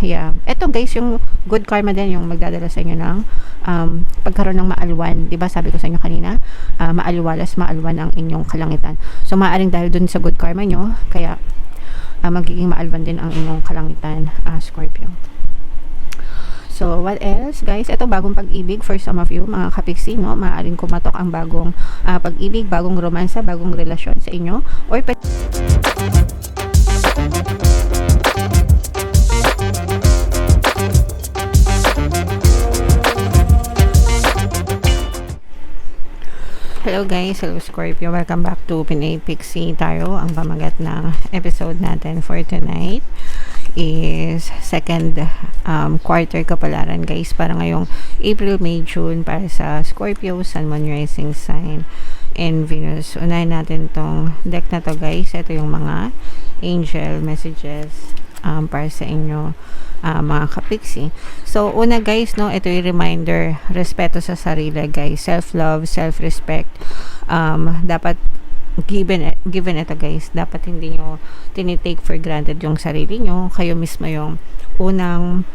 Yeah. Ito guys, yung good karma din yung magdadala sa inyo ng pagkaroon ng maalwan. 'Di ba sabi ko sa inyo kanina, maaliwalas, maalwan ang inyong kalangitan. So maaring dahil dun sa good karma nyo, kaya magiging maalwan din ang inyong kalangitan, Scorpio. So, what else, guys? Ito, bagong pag-ibig for some of you, mga kapiksi, no? Maaaring kumatok ang bagong pag-ibig, bagong romansa, bagong relasyon sa inyo. Or hello guys, hello Scorpio, welcome back to Pinay Pixie Tarot. Ang pamagat ng episode natin for tonight is second quarter kapalaran guys, para ngayong April, May, June para sa Scorpio, Sun, Moon, Rising Sign and Venus. Unahin natin tong deck na to guys. Ito yung mga angel messages para sa inyo, mga kapiksi. So una guys, no, ito yung reminder, respeto sa sarili guys, self-love, self-respect, dapat given ito guys, dapat hindi nyo tinitake for granted yung sarili nyo. Kayo mismo yung unang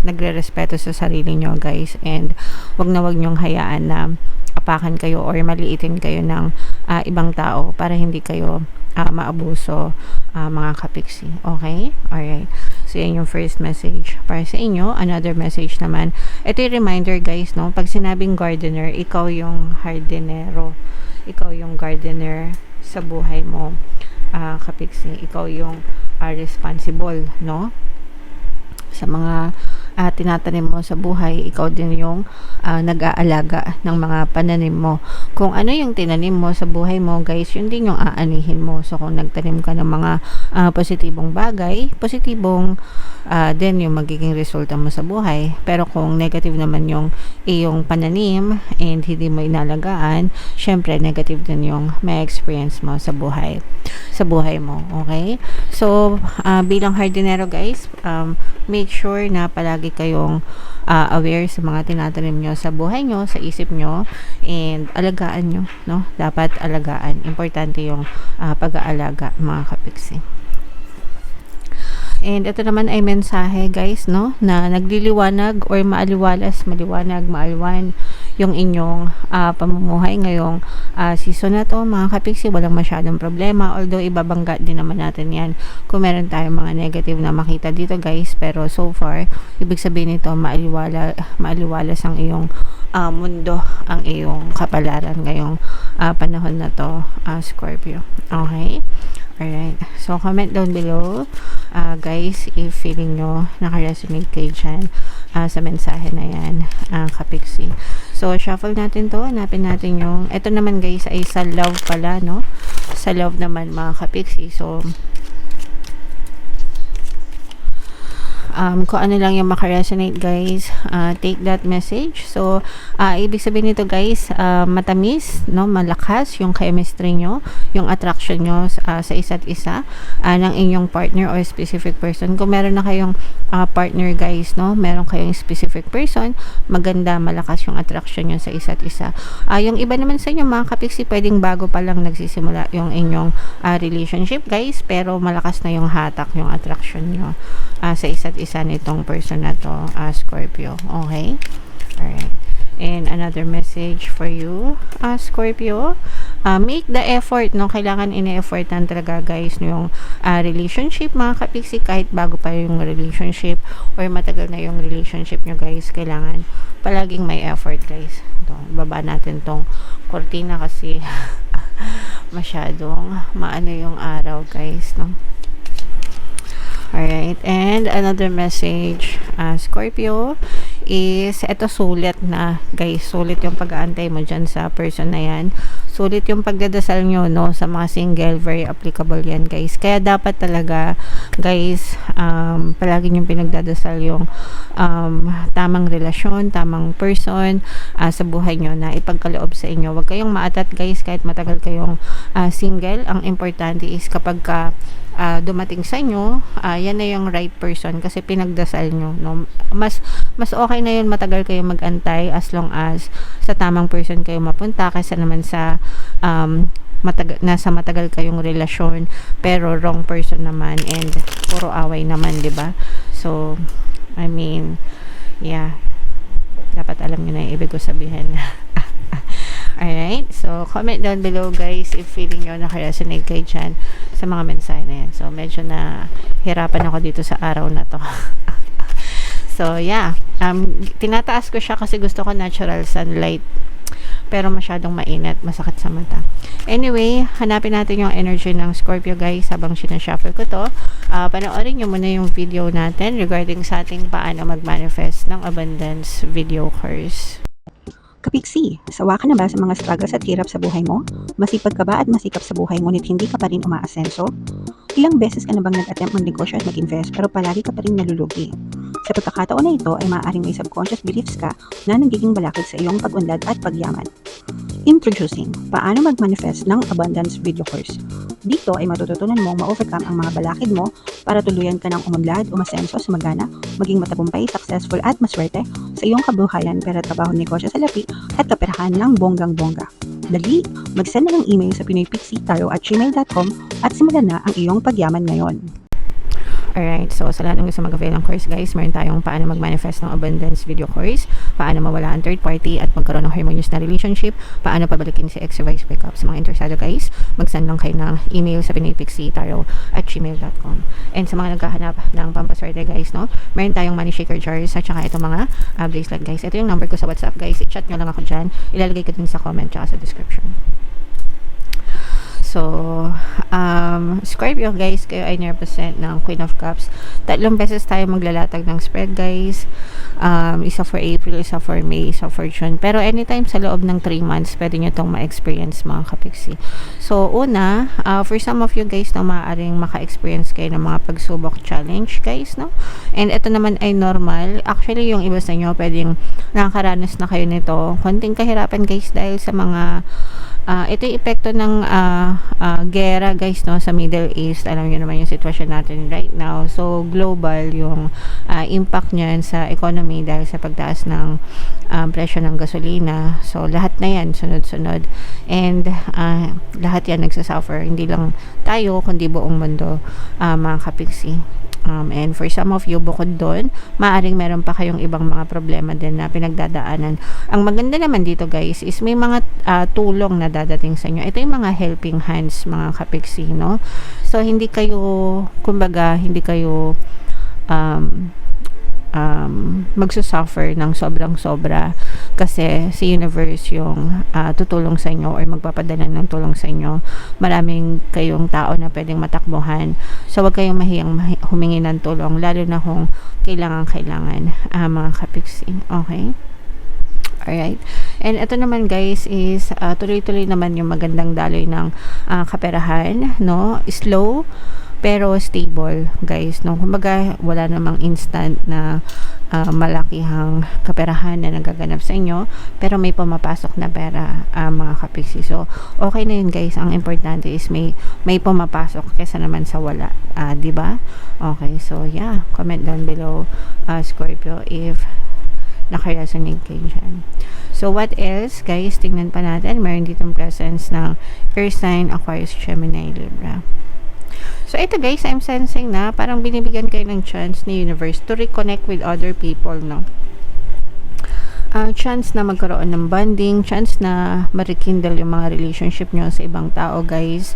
nagre-respeto sa sarili nyo guys, and wag nyong hayaan na apakan kayo or maliitin kayo ng ibang tao para hindi kayo maabuso, mga kapiksi. Okay? Alright. So yan yung first message para sa inyo. Another message naman, ito yung reminder guys, no, pag sinabing gardener, ikaw yung hardinero, ikaw yung gardener sa buhay mo, kapiksi. Ikaw yung responsible, no, sa mga tinatanim mo sa buhay. Ikaw din yung nag-aalaga ng mga pananim mo. Kung ano yung tinanim mo sa buhay mo guys, yun din yung aanihin mo. So kung nagtanim ka ng mga positibong bagay, positibong din yung magiging resulta mo sa buhay. Pero kung negative naman yung iyong pananim and hindi mo inalagaan, syempre negative din yung may experience mo sa buhay mo. Okay? So bilang hardinero guys, make sure na palagi kayong aware sa mga tinatanim nyo sa buhay nyo, sa isip nyo, and alagaan nyo, no? Dapat alagaan. Importante yung pag-aalaga, mga kapiksi. And ito naman ay mensahe guys, no, na nagliliwanag or maliwanag, maalwan yung inyong pamumuhay ngayong season na to, mga kapiksi. Walang masyadong problema, although ibabangga din naman natin yan kung meron tayong mga negative na makita dito guys, pero so far ibig sabihin nito maaliwalas ang iyong mundo, ang iyong kapalaran ngayong panahon na to, Scorpio. Okay? Alright. So, comment down below, guys, if feeling nyo naka-resonate kayo dyan sa mensahe na yan, kapiksi. So, shuffle natin to. Hanapin natin yung, ito naman guys ay sa love pala, no? Sa love naman, mga kapiksi. So, kung ano lang yung makaresonate guys, take that message. So ibig sabihin nito guys, matamis, no, malakas yung chemistry nyo, yung attraction nyo sa isa't isa, ng inyong partner or specific person. Kung meron na kayong partner guys, no, meron kayong specific person, maganda, malakas yung attraction nyo sa isa't isa. Yung iba naman sa inyo, mga kapiksi, pwedeng bago pa lang nagsisimula yung inyong relationship guys, pero malakas na yung hatak, yung attraction nyo sa isa't isa nitong person na to, Scorpio. Okay? Alright. And another message for you, Scorpio, make the effort, no? Kailangan ine-effortan talaga guys yung relationship, mga kapiksi, kahit bago pa yung relationship or matagal na yung relationship nyo guys, kailangan palaging may effort guys. Ito, baba natin tong kortina kasi masyadong maano yung araw guys, no? Alright, and another message, Scorpio, is eto, sulit na guys, sulit yung pag-aantay mo dyan sa person na yan, sulit yung pagdadasal nyo, no, sa mga single, very applicable yan guys. Kaya dapat talaga guys, palagi yung pinagdadasal yung tamang relasyon, tamang person sa buhay nyo na ipagkaloob sa inyo. Huwag kayong maatat guys kahit matagal kayong single. Ang importante is kapag dumating sa inyo, yan na yung right person kasi pinagdasal nyo, no? Mas okay na yun matagal kayo magantay as long as sa tamang person kayo mapunta, kaysa naman sa nasa matagal kayong relasyon pero wrong person naman and puro away naman, 'di ba? So I mean, yeah, dapat alam niyo na yung ibig ko sabihin. Alright, so comment down below guys if feeling nyo naka-resonate kayo dyan sa mga mensahe na yan. So medyo na hirapan ako dito sa araw na to. So yeah, tinataas ko siya kasi gusto ko natural sunlight, pero masyadong mainit, masakit sa mata. Anyway, hanapin natin yung energy ng Scorpio guys habang sinashuffle ko to. Panoorin nyo muna yung video natin regarding sa ating paano mag-manifest ng abundance video course. Kapiksi, sawa ka na ba sa mga struggles at hirap sa buhay mo? Masipag ka ba at masikap sa buhay ngunit hindi ka pa rin umaasenso? Ilang beses ka na bang nag-attempt magnegosyo at mag-invest pero palagi ka pa rin nalulugi? Sa pagkakataon na ito ay maaaring may subconscious beliefs ka na nagiging balakid sa iyong pag-unlad at pagyaman. Introducing, paano mag-manifest ng abundance video course. Dito ay matututunan mong ma-overcome ang mga balakid mo para tuluyan ka ng umunlad, umasenso, sumagana, maging matagumpay, successful at maswerte sa iyong kabuhayan, pera, trabaho, negosyo, salapi at kaperahan ng bonggang-bongga. Dali, mag-send na ng email sa pinoypixitarot@gmail.com at simulan na ang iyong pagyaman ngayon. Alright, so sa lahat ng gusto mag-avail ng course guys, meron tayong paano mag-manifest ng abundance video course, paano mawala ang third party at magkaroon ng harmonious na relationship, paano pabalikin si ex vice breakup. Sa mga interesado guys, mag-send lang kayo ng email sa pinoypixitarot@gmail.com. And sa mga naghahanap ng pampaswerte guys, no, meron tayong money shaker jars at saka itong mga bracelet guys. Ito yung number ko sa WhatsApp guys, i-chat nyo lang ako dyan, ilalagay ko din sa comment at sa description. So, Scorpio guys, kayo ay represent ng Queen of Cups. 3 beses tayo maglalatag ng spread guys. Isa for April, isa for May, isa for June. Pero anytime sa loob ng 3 months, pwede nyo itong ma-experience mga kapiksi. So, una, for some of you guys na maaaring maka-experience kayo ng mga pagsubok challenge guys, no? And ito naman ay normal. Actually, yung iba sa inyo, pwedeng nakakaranas na kayo nito. Konting kahirapan guys dahil sa mga ito yung epekto ng gera guys, no, sa Middle East. Alam niyo naman yung sitwasyon natin right now. So global yung impact niyan sa economy dahil sa pagtaas ng presyo ng gasolina. So lahat na yan sunod-sunod and lahat yan nagsasuffer, hindi lang tayo kundi buong mundo mga kapiksi. And for some of you, bukod doon, maaring meron pa kayong ibang mga problema din na pinagdadaanan. Ang maganda naman dito guys is may mga tulong na dadating sa inyo. Ito yung mga helping hands mga kapiksi, no? So hindi kayo, kumbaga, hindi kayo magsusuffer ng sobrang sobra kasi si universe yung tutulong sa inyo or magpapadala ng tulong sa inyo. Maraming kayong tao na pwedeng matakbuhan, so wag kayong mahiyang humingi ng tulong lalo na kung kailangan mga kapiksi. Okay, alright, and ito naman guys is tuloy-tuloy naman yung magandang daloy ng kaperahan, no? Slow pero stable guys, no? Kumbaga wala namang instant na malakihang kaperahan na nagaganap sa inyo, pero may pumapasok na pera mga kapiksi. So okay na yun guys, ang importante is may pumapasok kesa naman sa wala, di ba? Okay, so yeah, comment down below Scorpio if naka-resonate kayo dyan. So what else guys, tingnan pa natin. Meron ditong presence ng Earth sign, Aquarius, Gemini, Libra. So ito guys, I'm sensing na parang binibigyan kayo ng chance ni universe to reconnect with other people, no? Chance na magkaroon ng bonding, chance na ma-rekindle yung mga relationship nyo sa ibang tao guys.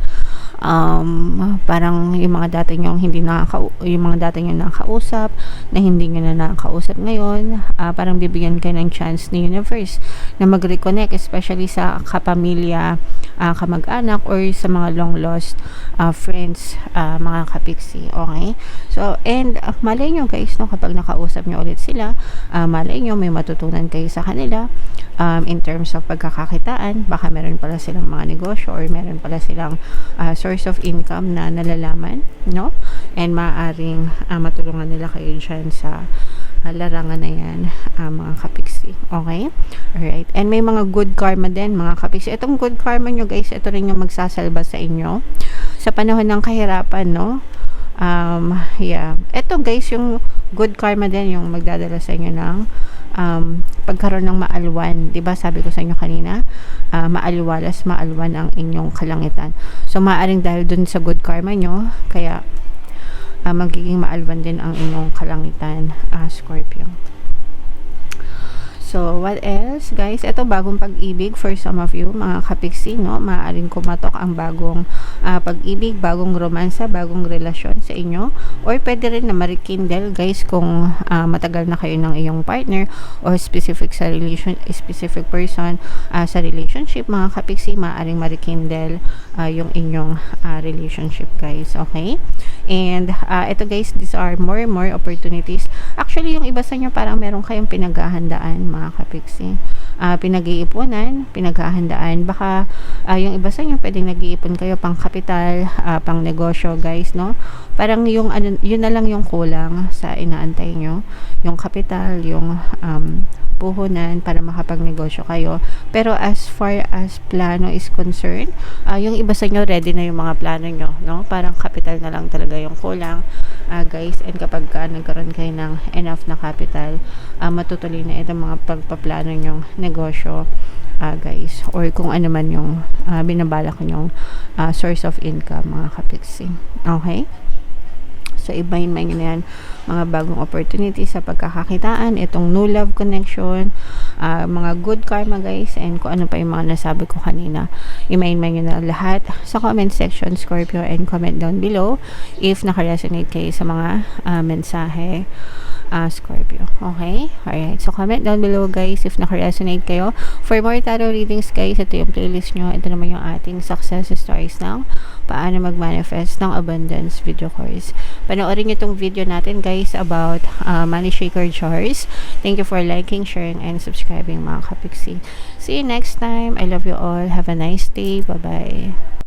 Parang yung mga dati nyo nakakausap na hindi nyo na nakakausap ngayon, parang bibigyan kayo ng chance ni universe na mag-reconnect, especially sa kapamilya, kamag-anak or sa mga long lost friends mga kapiksi. Okay, so and malay nyo guys, no, kapag nakausap nyo ulit sila, malay nyo may matutunan kayo sa kanila in terms of pagkakakitaan. Baka meron pala silang mga negosyo or meron pala silang source of income na nalalaman, no? And maaaring matulungan nila kayo dyan sa larangan na yan mga kapiksi. Okay, alright, and may mga good karma din mga kapiksi. Itong good karma nyo guys, ito rin yung magsasalba sa inyo sa panahon ng kahirapan, no? Yeah. Ito guys, yung good karma din, yung magdadala sa inyo ng pagkaroon ng maalwan. 'Di ba sabi ko sa inyo kanina, maalwalas, maalwan ang inyong kalangitan. So, maaring dahil dun sa good karma nyo, kaya magiging maalwan din ang inyong kalangitan, Scorpio. So, what else, guys? Ito, bagong pag-ibig for some of you, mga kapiksi, no? Maaaring kumatok ang bagong pag-ibig, bagong romansa, bagong relasyon sa inyo. Or pwede rin na marikindle, guys, kung matagal na kayo ng iyong partner or specific person sa relationship, mga kapiksi, maaaring marikindle yung inyong relationship, guys. Okay? And ito, guys, these are more and more opportunities. Actually, yung iba sa inyo, parang meron kayong pinaghahandaan, mga kapiksi. Pinag-iipunan, pinaghahandaan. Baka yung iba sa inyo pwedeng nag-iipon kayo pang kapital, pang negosyo, guys, no? Parang yung yun na lang yung kulang sa inaantay nyo. Yung kapital, yung puhunan para makapagnegosyo kayo. Pero as far as plano is concerned, yung iba sa inyo ready na yung mga plano nyo, no? Parang kapital na lang talaga yung kulang, guys. And kapag nagkaroon kayo ng enough na capital, matutuloy na itong mga pagpaplano nyong negosyo, guys, or kung ano man yung binabalak nyong source of income, mga kapiksi. Okay? So, ibahin man yun yan, mga bagong opportunities sa pagkakakitaan, itong new love connection, mga good karma, guys, and kung ano pa yung mga nasabi ko kanina. Imahin man yun na lahat sa comment section, Scorpio, and comment down below if nakaresonate kayo sa mga mensahe, Scorpio. Okay? Alright. So, comment down below, guys, if nakaresonate kayo. For more tarot readings, guys, ito yung playlist nyo. Ito naman yung ating success stories ng paano mag-manifest ng abundance video course. Panoorin nyo itong video natin, guys, about money shaker jars. Thank you for liking, sharing, and subscribing, mga kapiksi. See you next time. I love you all. Have a nice day. Bye-bye.